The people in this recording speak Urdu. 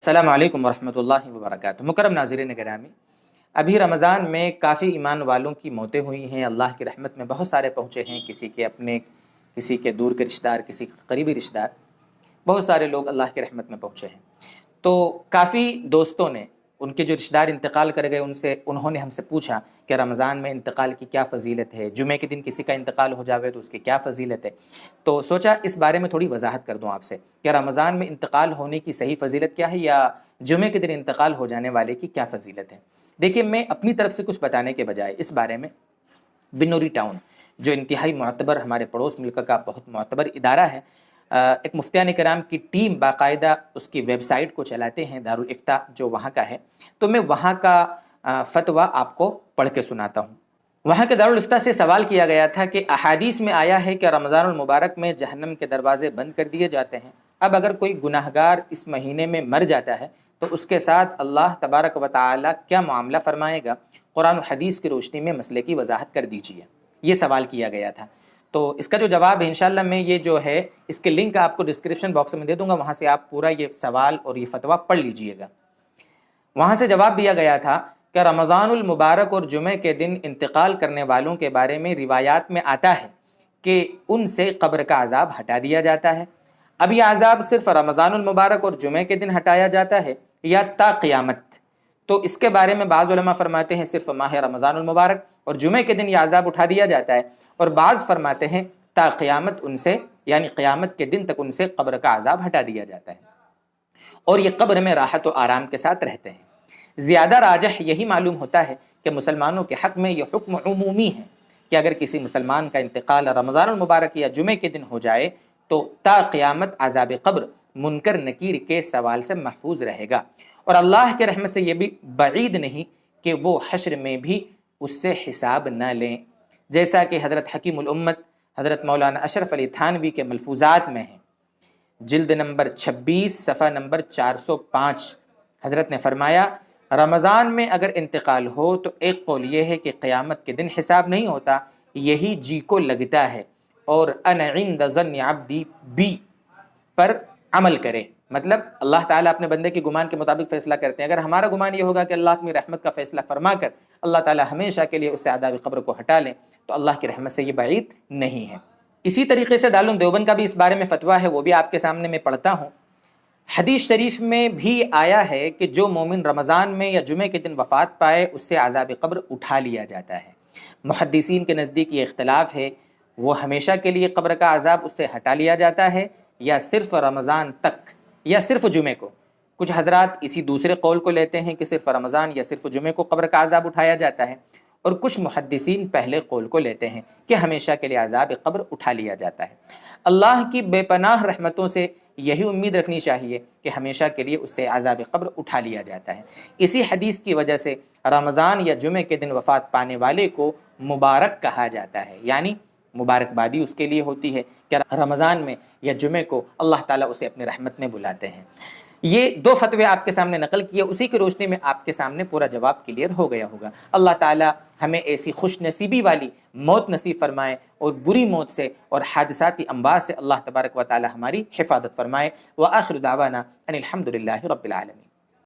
السلام علیکم ورحمۃ اللہ وبرکاتہ۔ مکرم ناظرین گرامی، ابھی رمضان میں کافی ایمان والوں کی موتیں ہوئی ہیں، اللہ کی رحمت میں بہت سارے پہنچے ہیں، کسی کے اپنے، کسی کے دور کے رشتہ دار، کسی کے قریبی رشتہ دار، بہت سارے لوگ اللہ کی رحمت میں پہنچے ہیں۔ تو کافی دوستوں نے، ان کے جو رشتہ دار انتقال کر گئے، انہوں نے ہم سے پوچھا کہ رمضان میں انتقال کی کیا فضیلت ہے، جمعے کے دن کسی کا انتقال ہو جاوے تو اس کی کیا فضیلت ہے۔ تو سوچا اس بارے میں تھوڑی وضاحت کر دوں آپ سے کہ رمضان میں انتقال ہونے کی صحیح فضیلت کیا ہے، یا جمعے کے دن انتقال ہو جانے والے کی کیا فضیلت ہے۔ دیکھیے، میں اپنی طرف سے کچھ بتانے کے بجائے اس بارے میں بنوری ٹاؤن، جو انتہائی معتبر ہمارے پڑوس ملک کا بہت معتبر ادارہ ہے، ایک مفتیان کرام کی ٹیم باقاعدہ اس کی ویب سائٹ کو چلاتے ہیں، دارالافتاء جو وہاں کا ہے، تو میں وہاں کا فتویٰ آپ کو پڑھ کے سناتا ہوں۔ وہاں کے دارالافتاء سے سوال کیا گیا تھا کہ احادیث میں آیا ہے کہ رمضان المبارک میں جہنم کے دروازے بند کر دیے جاتے ہیں، اب اگر کوئی گناہگار اس مہینے میں مر جاتا ہے تو اس کے ساتھ اللہ تبارک و تعالی کیا معاملہ فرمائے گا؟ قرآن و حدیث کی روشنی میں مسئلے کی وضاحت کر دیجیے، یہ سوال کیا گیا تھا۔ تو اس کا جو جواب ہے انشاءاللہ میں یہ جو ہے اس کے لنک آپ کو ڈسکرپشن باکس میں دے دوں گا، وہاں سے آپ پورا یہ سوال اور یہ فتویٰ پڑھ لیجئے گا۔ وہاں سے جواب دیا گیا تھا کہ رمضان المبارک اور جمعے کے دن انتقال کرنے والوں کے بارے میں روایات میں آتا ہے کہ ان سے قبر کا عذاب ہٹا دیا جاتا ہے۔ اب یہ عذاب صرف رمضان المبارک اور جمعے کے دن ہٹایا جاتا ہے یا تا قیامت؟ تو اس کے بارے میں بعض علماء فرماتے ہیں صرف ماہ رمضان المبارک اور جمعے کے دن یہ عذاب اٹھا دیا جاتا ہے، اور بعض فرماتے ہیں تا قیامت ان سے، یعنی قیامت کے دن تک ان سے قبر کا عذاب ہٹا دیا جاتا ہے، اور یہ قبر میں راحت و آرام کے ساتھ رہتے ہیں۔ زیادہ راجح یہی معلوم ہوتا ہے کہ مسلمانوں کے حق میں یہ حکم عمومی ہے کہ اگر کسی مسلمان کا انتقال رمضان المبارک یا جمعے کے دن ہو جائے تو تا قیامت عذاب قبر، منکر نکیر کے سوال سے محفوظ رہے گا، اور اللہ کے رحمت سے یہ بھی بعید نہیں کہ وہ حشر میں بھی اس سے حساب نہ لیں، جیسا کہ حضرت حکیم الامت حضرت مولانا اشرف علی تھانوی کے ملفوظات میں ہیں۔ جلد نمبر 26 صفحہ نمبر 405، حضرت نے فرمایا رمضان میں اگر انتقال ہو تو ایک قول یہ ہے کہ قیامت کے دن حساب نہیں ہوتا، یہی جی کو لگتا ہے، اور انا عند ظن عبدی بی پر عمل کرے۔ مطلب اللہ تعالیٰ اپنے بندے کے گمان کے مطابق فیصلہ کرتے ہیں۔ اگر ہمارا گمان یہ ہوگا کہ اللہ اپنی رحمت کا فیصلہ فرما کر اللہ تعالیٰ ہمیشہ کے لیے اسے عذاب قبر کو ہٹا لیں تو اللہ کی رحمت سے یہ بعید نہیں ہے۔ اسی طریقے سے دارالعلوم دیوبند کا بھی اس بارے میں فتویٰ ہے، وہ بھی آپ کے سامنے میں پڑھتا ہوں۔ حدیث شریف میں بھی آیا ہے کہ جو مومن رمضان میں یا جمعے کے دن وفات پائے اس سے عذاب قبر اٹھا لیا جاتا ہے۔ محدثین کے نزدیک یہ اختلاف ہے، وہ ہمیشہ کے لیے قبر کا عذاب اس سے ہٹا لیا جاتا ہے یا صرف رمضان تک یا صرف جمعے کو۔ کچھ حضرات اسی دوسرے قول کو لیتے ہیں کہ صرف رمضان یا صرف جمعے کو قبر کا عذاب اٹھایا جاتا ہے، اور کچھ محدثین پہلے قول کو لیتے ہیں کہ ہمیشہ کے لیے عذاب قبر اٹھا لیا جاتا ہے۔ اللہ کی بے پناہ رحمتوں سے یہی امید رکھنی چاہیے کہ ہمیشہ کے لیے اس سے عذاب قبر اٹھا لیا جاتا ہے۔ اسی حدیث کی وجہ سے رمضان یا جمعے کے دن وفات پانے والے کو مبارک کہا جاتا ہے، یعنی مبارکبادی اس کے لیے ہوتی ہے کہ رمضان میں یا جمعے کو اللہ تعالیٰ اسے اپنی رحمت میں بلاتے ہیں۔ یہ دو فتوے آپ کے سامنے نقل کیے، اسی کی روشنی میں آپ کے سامنے پورا جواب کلیئر ہو گیا ہوگا۔ اللہ تعالیٰ ہمیں ایسی خوش نصیبی والی موت نصیب فرمائے، اور بری موت سے اور حادثاتی اموات سے اللہ تبارک و تعالیٰ ہماری حفاظت فرمائے۔ وآخر دعوانا ان الحمد للہ رب العالمین۔